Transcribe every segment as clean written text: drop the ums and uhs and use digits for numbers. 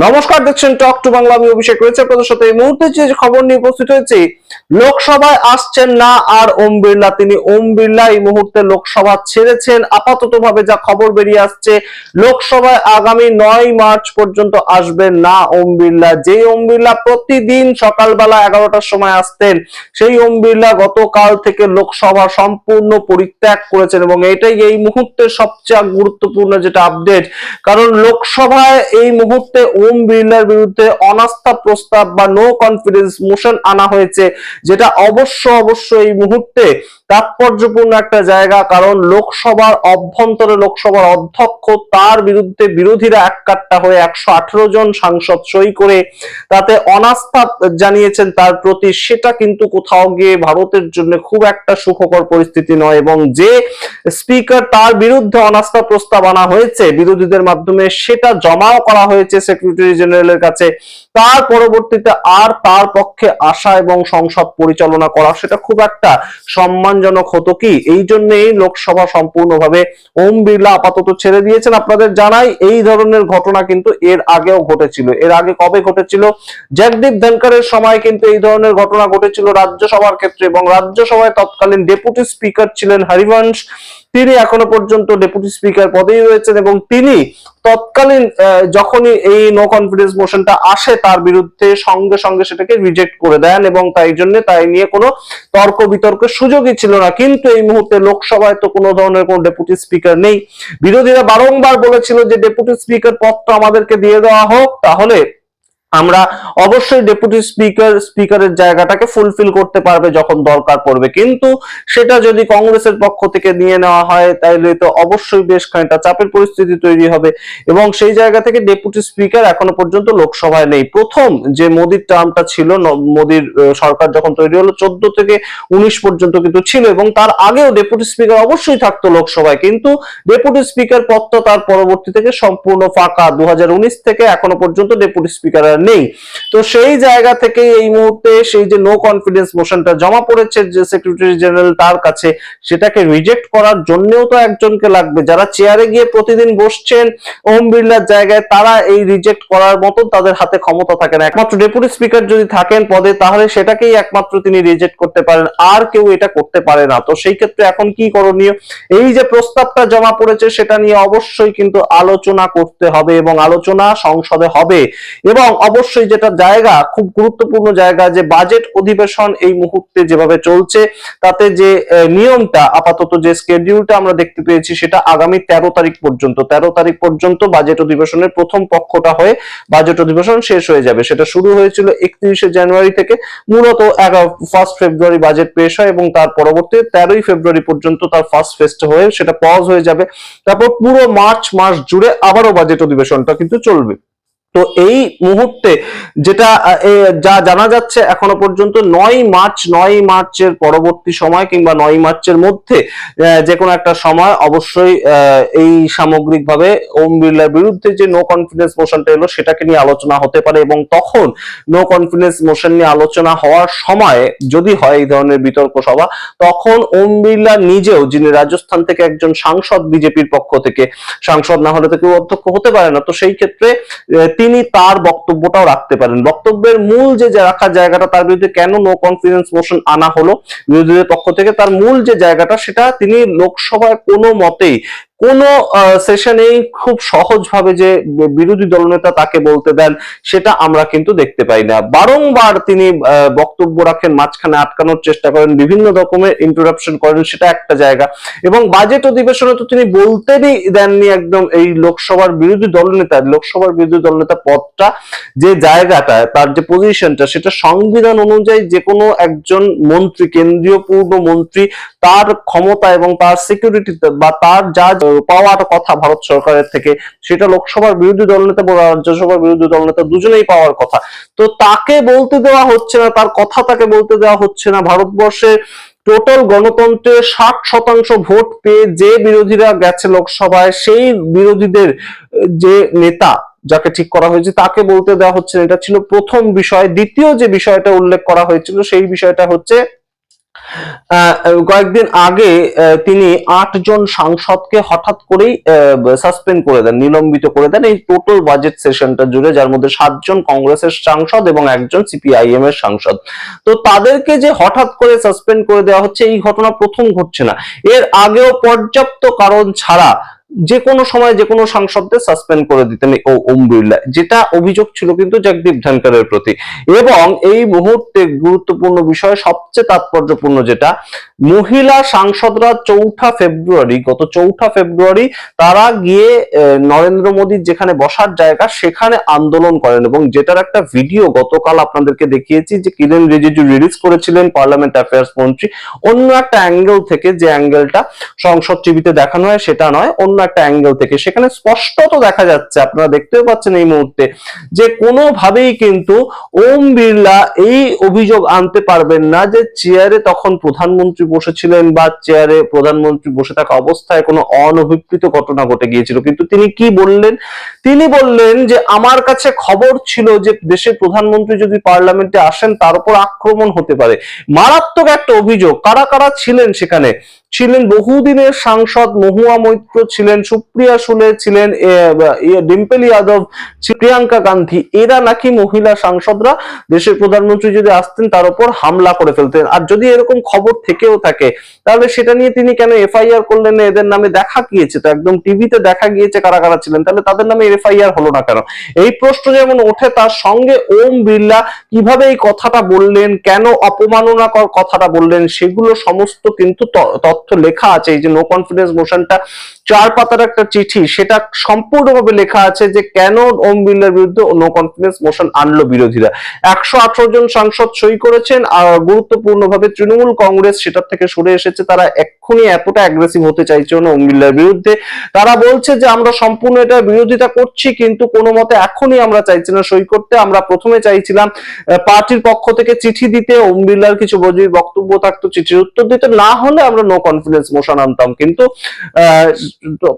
নমস্কার, দেখছেন talk to Bangla. আমি অভিষেক রয়েছে আপনাদের সাথে। এই মুহূর্তে যে খবর নিয়ে উপস্থিত হয়েছি, লোকসভায় আসছেন না আর ওম বিড়লা। ওম বিড়লা এই মুহূর্তে লোকসভা ছেড়েছেন আপাতত ভাবে। যা খবর বেরিয়ে আসছে, লোকসভায় আগামী 9 মার্চ পর্যন্ত আসবেন না ওম বিড়লা। যেই ওম বিড়লা প্রতিদিন সকালবেলা 11টার সময় আসতেন, সেই ওম বিড়লা গতকাল থেকে লোকসভা সম্পূর্ণ পরিত্যাগ করেছেন। এবং এটাই এই মুহূর্তে সবচেয়ে গুরুত্বপূর্ণ যেটা আপডেট, কারণ লোকসভায় এই মুহূর্তে ওম বিড়লার বিরুদ্ধে অনাস্থা প্রস্তাব বা নো কনফিডেন্স মোশন আনা হয়েছে, যেটা অবশ্য এই মুহূর্তে তাৎপর্যপূর্ণ একটা জায়গা। কারণ লোকসভার অভ্যন্তরে লোকসভার অধ্যক্ষ, তার বিরুদ্ধে বিরোধীরা এককাট্টা হয়ে 118 জন সাংসদ সই করে তাতে অনাস্থা জানিয়েছেন তার প্রতি। সেটা কিন্তু কোথাও গিয়ে ভারতের জন্য খুব একটা সুখকর পরিস্থিতি নয়। এবং যে স্পিকার, তার বিরুদ্ধে অনাস্থা প্রস্তাব আনা হয়েছে বিরোধীদের মাধ্যমে, সেটা জমাও করা হয়েছে সেক্রেটারি জেনারেলের কাছে। তার পরবর্তীতে আর তার পক্ষে আসা এবং সংসদ পরিচালনা করা সেটা খুব একটা সম্মানজনক হতো কি? এই জন্যই লোকসভা সম্পূর্ণভাবে ওম বিড়লা আপাতত ছেড়ে দিয়েছেন। আপনাদের জানাই, এই ধরনের ঘটনা কিন্তু এর আগেও ঘটেছিল। এর আগে কবে ঘটেছিল? জগদীপ ধনকরের সময় কিন্তু এই ধরনের ঘটনা ঘটেছিল রাজ্যসভার ক্ষেত্রে। এবং রাজ্যসভায় তৎকালীন ডেপুটি স্পিকার ছিলেন হরিবংশ। তিনি এখনো পর্যন্ত ডেপুটি স্পিকার পদেই রয়েছেন এবং তিনি তৎকালীন যখনই এই নো কনফিডেন্স মোশনটা আসে তার বিরুদ্ধে, সঙ্গে সঙ্গে সেটাকে রিজেক্ট করে দেন। এবং তাই নিয়ে কোনো তর্ক বিতর্কের সুযোগই ছিল না। কিন্তু এই মুহূর্তে লোকসভায় তো কোনো ধরনের কোনো ডেপুটি স্পিকার নেই। বিরোধীরা বারংবার বলেছিল যে ডেপুটি স্পিকার পদটা আমাদেরকে দিয়ে দেওয়া হোক, তাহলে আমরা অবশ্যই ডেপুটি স্পিকারের জায়গাটাকে ফুলফিল করতে পারবে যখন দরকার পড়বে। কিন্তু সেটা যদি কংগ্রেসের পক্ষ থেকে নিয়ে নেওয়া হয়, তাহলে তো অবশ্যই বেশ খানিকটা চাপের পরিস্থিতি তৈরি হবে। এবং সেই জায়গা থেকে ডেপুটি স্পিকার এখনো পর্যন্ত লোকসভায় নেই। প্রথম যে মোদির টার্মটা ছিল, মোদির সরকার যখন তৈরি হলো, 14 থেকে 19 পর্যন্ত কিন্তু ছিল। এবং তার আগেও ডেপুটি স্পিকার অবশ্যই থাকতো লোকসভায়, কিন্তু ডেপুটি স্পিকার পদটা তার পরবর্তী থেকে সম্পূর্ণ ফাঁকা। 2019 থেকে এখনো পর্যন্ত ডেপুটি স্পিকার নেই। তো সেই জায়গা থেকে এই মুহূর্তে সেই যে নো কনফিডেন্স মোশনটা জমা পড়েছে যে সেক্রেটারি জেনারেল তার কাছে, সেটাকে রিজেক্ট করার জন্যও তো একজনকে লাগবে। যারা চেয়ারে গিয়ে প্রতিদিন বসছেন ওম বিড়লার জায়গায়, তারা এই রিজেক্ট করার মতো তাদের হাতে ক্ষমতা থাকে না। একমাত্র ডেপুটি স্পিকার যদি থাকেন পদে, তাহলে সেটাকেই একমাত্র তিনি রিজেক্ট করতে পারেন, আর কেউ এটা করতে পারে না। তো সেই ক্ষেত্রে এখন কি করণীয়? এই যে প্রস্তাবটা জমা পড়েছে, সেটা নিয়ে অবশ্যই কিন্তু আলোচনা করতে হবে এবং আলোচনা সংসদে হবে। এবং অবশ্যই যেটা জায়গা, খুব গুরুত্বপূর্ণ জায়গা, যে বাজেট অধিবেশন এই মুহূর্তে যেভাবে চলছে, তাতে যে নিয়মটা, আপাতত যে স্কেডিউলটা আমরা দেখতে পেয়েছি, সেটা আগামী 13 তারিখ পর্যন্ত বাজেট অধিবেশনের প্রথম পক্ষটা হয়ে বাজেট অধিবেশন শেষ হয়ে যাবে। সেটা শুরু হয়েছিল 31শে জানুয়ারি থেকে। মূলত 1 ফেব্রুয়ারি বাজেট পেশ হয় এবং তার পরবর্তী 13ই ফেব্রুয়ারি পর্যন্ত তার ফার্স্ট ফেস্ট হয়ে সেটা পজ হয়ে যাবে। তারপর পুরো মার্চ মাস জুড়ে আবারও বাজেট অধিবেশনটা কিন্তু চলবে। তো এই মুহূর্তে যেটা যা জানা যাচ্ছে এখনো পর্যন্ত, 9 মার্চের পরবর্তী সময় কিংবা 9 মার্চের মধ্যে যে কোনো একটা সময় অবশ্যই এই সামগ্রিকভাবে ওম বিড়লার বিরুদ্ধে যে নো কনফিডেন্স মোশনটা এলো, সেটাকে নিয়ে আলোচনা হতে পারে। এবং তখন নো কনফিডেন্স মোশন নিয়ে আলোচনা হওয়ার সময় যদি হয় এই ধরনের বিতর্ক সভা, তখন ওম বিড়লা নিজেও, যিনি রাজস্থান থেকে একজন সাংসদ বিজেপির পক্ষ থেকে, সাংসদ না হলে তো কেউ অধ্যক্ষ হতে পারে না, তো সেই ক্ষেত্রে তিনি তার বক্তব্যটাও রাখতে পারেন। বক্তব্যের মূল যে রাখার জায়গাটা, তার বিরুদ্ধে কেন নো কনফিডেন্স মোশন আনা হলো বিরোধীদের পক্ষ থেকে, তার মূল যে জায়গাটা, সেটা তিনি লোকসভায় কোনো মতেই কোন সেশনেই খুব সহজভাবে যে বিরোধী দলনেতা তাকে বলতে দেন, সেটা আমরা কিন্তু দেখতে পাই না। বারংবার তিনি বক্তব্য রাখেন, মাঝখানে আটকানোর চেষ্টা করেন, বিভিন্ন রকমের ইন্টারাপশন করেন, সেটা একটা জায়গা। এবং বাজেট অধিবেশনে তো তিনি বলতেই দেননি একদম এই লোকসভার বিরোধী দলনেতা পদটা, যে জায়গাটা, তার যে পজিশনটা, সেটা সংবিধান অনুযায়ী যে কোনো একজন মন্ত্রী, কেন্দ্রীয় পূর্ণ মন্ত্রী, তার ক্ষমতা এবং তার সিকিউরিটি বা তার যা পাওয়ার কথা ভারত সরকারের থেকে, সেটা লোকসভার বিরোধী দলনেতা বা রাজ্যসভার বিরোধী দলনেতা দুজনেই পাওয়ার কথা। তো তাকে বলতে দেওয়া হচ্ছে না, তার কথা তাকে বলতে দেওয়া হচ্ছে না। ভারতবর্ষে টোটাল গণতন্ত্রের 60% ভোট পেয়ে যে বিরোধীরা গেছে লোকসভায়, সেই বিরোধীদের যে নেতা যাকে ঠিক করা হয়েছে, তাকে বলতে দেওয়া হচ্ছে না। এটা ছিল প্রথম বিষয়। দ্বিতীয় যে বিষয়টা উল্লেখ করা হয়েছিল, সেই বিষয়টা হচ্ছে কয়েকদিন আগে তিনি 8 জন সাংসদকে হঠাৎ করেই সাসপেন্ড করে দেন, নিলম্বিত করে দেন এই টোটাল বাজেট সেশনটা জুড়ে, যার মধ্যে 7 জন কংগ্রেসের সাংসদ এবং একজন সিপিআইএম এর সাংসদ। তো তাদেরকে যে হঠাৎ করে সাসপেন্ড করে দেওয়া হচ্ছে, এই ঘটনা প্রথম ঘটছে না। এর আগেও পর্যাপ্ত কারণ ছাড়া যে কোনো সময় যে কোনো সাংসদদের সাসপেন্ড করে দিতেন ওম বিড়লা, যেটা অভিযোগ ছিল কিন্তু জগদীপ ধনকরের প্রতি। এবং এই মুহূর্তে গুরুত্বপূর্ণ বিষয়, সবচেয়ে তাৎপর্যপূর্ণ যেটা, মহিলা সাংসদরা গত 4 ফেব্রুয়ারি তারা গিয়ে নরেন্দ্র মোদীর যেখানে বসার জায়গা সেখানে আন্দোলন করেন, এবং যেটার একটা ভিডিও গতকাল আপনাদেরকে দেখিয়েছি যে কিরেন রিজিজু রিলিজ করেছিলেন, পার্লামেন্ট অ্যাফেয়ার্স মন্ত্রী, অন্য একটা অ্যাঙ্গেল থেকে, যে অ্যাঙ্গেলটা সংসদ টিভিতে দেখানো হয় সেটা নয়, অন্য একটা অ্যাঙ্গেল থেকে। সেখানে স্পষ্টত দেখা যাচ্ছে, আপনারা দেখতেও পাচ্ছেন এই মুহূর্তে, যে কোনোভাবেই কিন্তু ওম বিড়লা এই অভিযোগ আনতে পারবেন না যে চেয়ারে তখন প্রধানমন্ত্রী বসেছিলেন বা চেয়ারে প্রধানমন্ত্রী বসে থাকা অবস্থায় কোনো অনভিপ্রেত ঘটনা ঘটে গিয়েছিল। কিন্তু তিনি কি বললেন? তিনি বললেন যে আমার কাছে খবর ছিল যে দেশের প্রধানমন্ত্রী যদি পার্লামেন্টে আসেন তার উপর আক্রমণ হতে পারে। মারাত্মক একটা অভিযোগ। কারা কারা ছিলেন সেখানে? ছিলেন বহুদিনের সাংসদ মহুয়া মৈত্র, ছিলেন সুপ্রিয়া সুলে, ছিলেন ডিম্পল যাদব, প্রিয়াঙ্কা গান্ধী। এরা নাকি মহিলা সাংসদরা দেশের প্রধানমন্ত্রী যদি আসতেন তার উপর হামলা করে ফেলতেন। আর যদি এরকম খবর থেকেও থাকে তাহলে সেটা নিয়ে তিনি কেন এফআইআর করলেন না? এদের নামে দেখা গিয়েছে, তো একদম টিভিতে দেখা গিয়েছে কারা কারা ছিলেন, তাহলে তাদের নামে এফআইআর হলো না কেন? এই প্রশ্ন যেমন ওঠে, তার সঙ্গে ওম বিড়লা কিভাবে এই কথাটা বললেন, কেন অপমাননাকর কথাটা বললেন, সেগুলো সমস্ত কিন্তু তথ্য লেখা আছে। এই যে নো কনফিডেন্স মোশনটা 4 পাতার একটা চিঠি, সেটা সম্পূর্ণভাবে লেখা আছে যে কেন ওম বিড়লার বিরুদ্ধে নো কনফিডেন্স মোশন আনলো বিরোধীরা। 118 জন সাংসদ সই করেছেন। আর গুরুত্বপূর্ণভাবে তৃণমূল কংগ্রেস সেটার থেকে সরে এসেছে। তারা এক্ষুনি এতটা অ্যাগ্রেসিভ হতে চাইছে না ওম বিড়লার বিরুদ্ধে। তারা বলছে যে আমরা সম্পূর্ণ এটা বিরোধিতা করছি, কিন্তু কোনো মতে এখনই আমরা চাইছি না সই করতে। আমরা প্রথমে চাইছিলাম পার্টির পক্ষ থেকে চিঠি দিতে, ওম বিড়লার কিছু বক্তব্য থাকতো, চিঠির উত্তর দিতে, না হলে আমরা নো কনফিডেন্স মোশন আনতাম। কিন্তু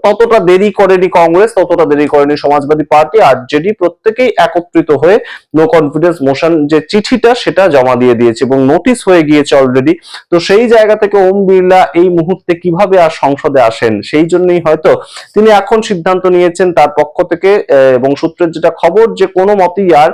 ততটা দেরি করেনি কংগ্রেস, ততটা দেরি করেনি সমাজবাদী পার্টি, আরজেডি, প্রত্যেকেই একত্রিত হয়ে নো কনফিডেন্স মোশন যে চিঠিটা সেটা জমা দিয়ে দিয়েছে এবং নোটিশ হয়ে গিয়েছে অলরেডি। তো সেই জায়গা থেকে ওম বিড়লা এই মুহূর্তে কিভাবে আর সংসদে আসেন, সেই জন্যই হয়তো তিনি এখন সিদ্ধান্ত নিয়েছেন তার পক্ষ থেকে। এবং সূত্রের যেটা খবর, যে কোনো মতেই আর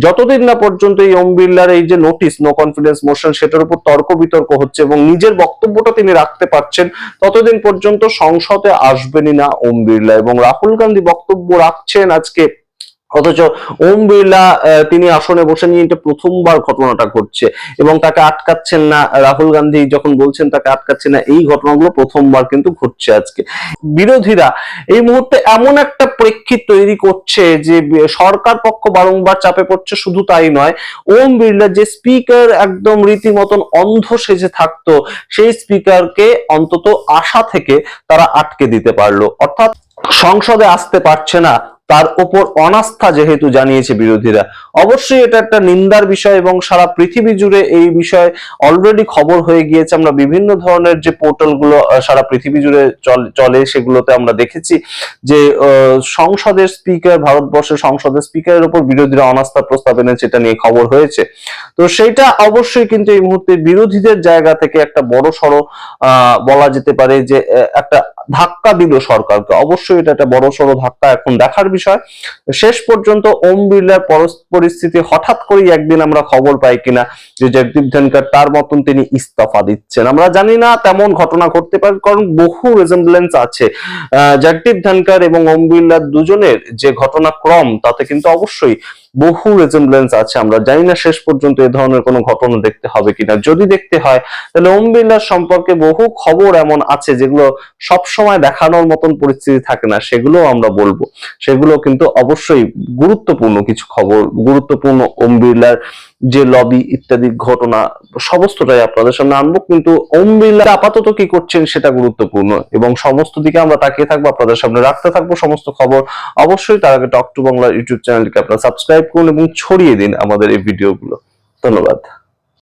যতদিন না পর্যন্ত এই ওম বিড়লার এই যে নোটিশ নো কনফিডেন্স মোশন সেটার উপর তর্ক বিতর্ক হচ্ছে এবং নিজের বক্তব্যটা তিনি রাখতে পারছেন, ততদিন পর্যন্ত সংসদে আসবেনই না ওম বিড়লা। এবং রাহুল গান্ধী বক্তব্য রাখছেন আজকে, অথচ ওম বিড়লা তিনি আসনে বসে নিয়ে এটা প্রথমবার ঘটনাটা ঘটছে এবং তাকে আটকাচ্ছেন না। রাহুল গান্ধী যখন বলছেন তাকে আটকাচ্ছেন না, এই ঘটনাগুলো প্রথমবার কিন্তু ঘটছে আজকে। বিরোধীরা এই মুহূর্তে এমন একটা প্রেক্ষিত তৈরি করছে যে সরকার পক্ষ বারংবার চাপে পড়ছে। শুধু তাই নয়, ওম বিড়লা যে স্পিকার একদম রীতিমতন অন্ধ সেজে থাকতো, সেই স্পিকারকে অন্তত আশা থেকে তারা আটকে দিতে পারলো, অর্থাৎ সংসদে আসতে পারছে না। তার উপর অনাস্থা যেহেতু জানিয়েছে বিরোধীরা, অবশ্যই এটা একটা নিন্দার বিষয় এবং সারা পৃথিবী জুড়ে এই বিষয় অলরেডি খবর হয়ে গিয়েছে। আমরা বিভিন্ন ধরনের যে পোর্টালগুলো সারা পৃথিবী জুড়ে চলে সেগুলোতে আমরা দেখেছি যে সংসদের স্পিকার, ভারতবর্ষের সংসদের স্পিকারের উপর বিরোধীরা অনাস্থা প্রস্তাব এনেছে, এটা নিয়ে খবর হয়েছে। তো সেইটা অবশ্যই কিন্তু এই মুহূর্তে বিরোধীদের জায়গা থেকে একটা বড় সড়ো বলা যেতে পারে যে একটা ধাক্কা দিল সরকারকে। অবশ্যই এটা একটা বড় সড়ো ধাক্কা, এখন দেখার বিষয় শেষ পর্যন্ত ওম বিড়লার পরিস্থিতি হঠাৎ করেই একদিন আমরা খবর পাই কিনা যে জগদীপ ধনকর তার মতন তিনি ইস্তফা দিচ্ছেন। আমরা জানি না, তেমন ঘটনা ঘটতে পারে, কারণ বহু রেজেম্বলেন্স আছে জগদীপ ধনকর এবং ওম বিড়লার দুজনের যে ঘটনাক্রম, তাতে কিন্তু অবশ্যই বহু রেজেম্বলেন্স আছে। আমরা জানি না শেষ পর্যন্ত এ ধরনের কোনো ঘটনা দেখতে হবে কিনা। যদি দেখতে হয় তাহলে ওম বিড়লার সম্পর্কে বহু খবর এমন আছে যেগুলো সবসময় দেখানোর মতন পরিস্থিতি থাকে না, সেগুলো আমরা বলবো। সেগুলো কিন্তু অবশ্যই গুরুত্বপূর্ণ কিছু খবর, গুরুত্বপূর্ণ ওম বিড়লার যে লবি ইত্যাদি ঘটনা সমস্তটাই আপনাদের সামনে আনবো। কিন্তু ওম বিড়লা আপাতত কি করছেন সেটা গুরুত্বপূর্ণ এবং সমস্ত দিকে আমরা তাকিয়ে থাকবো, আপনাদের সামনে রাখতে থাকবো সমস্ত খবর। অবশ্যই তার আগে টক টু বাংলা ইউটিউব চ্যানেলটিকে আপনারা সাবস্ক্রাইব করুন এবং ছড়িয়ে দিন আমাদের এই ভিডিওগুলো। ধন্যবাদ।